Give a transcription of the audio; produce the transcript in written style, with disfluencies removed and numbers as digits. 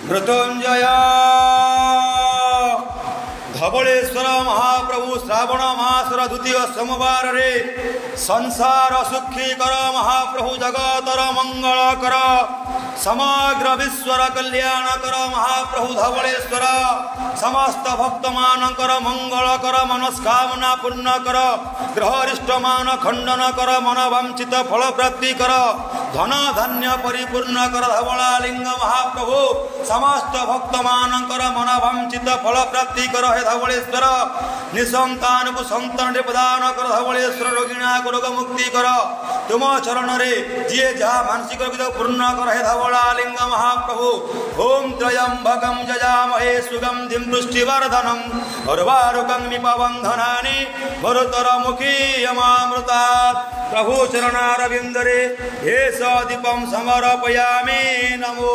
मृत्युंजय धवलेश्वर महाप्रभु श्रावण मासर द्वितीय सोमवार रे संसार सुखी कर महाप्रभु जगतर मंगल कर समग्र विश्वर कल्याण कर महाप्रभु धवलेश्वर समस्त भक्त मानकर मंगल कर मनस्कामना पूर्ण कर ग्रहरिष्ट मान खंडन कर मनवांचित फल प्राप्ति कर धन धान्य परिपूर्ण कर धवलालिंग महाप्रभु समस्त भक्त मानकर मनवांचित फल प्राप्ति कर हे धवलेश्वर निसंतान को संतान प्रदान कर धवलेश्वर रोगिणा को रोग मुक्ति कर तुम चरण रे जी जहाँ मानसिक पूर्ण कर हे धवलालिंग महाप्रभु ओम त्र्यंबकं यजामहे सुगंधिं पुष्टिवर्धनम उर्वारुकं विपवंधनानि भरतरमुखी यमामृता प्रभु चरणारविंदरे हे दीपं समर्पयामि नमो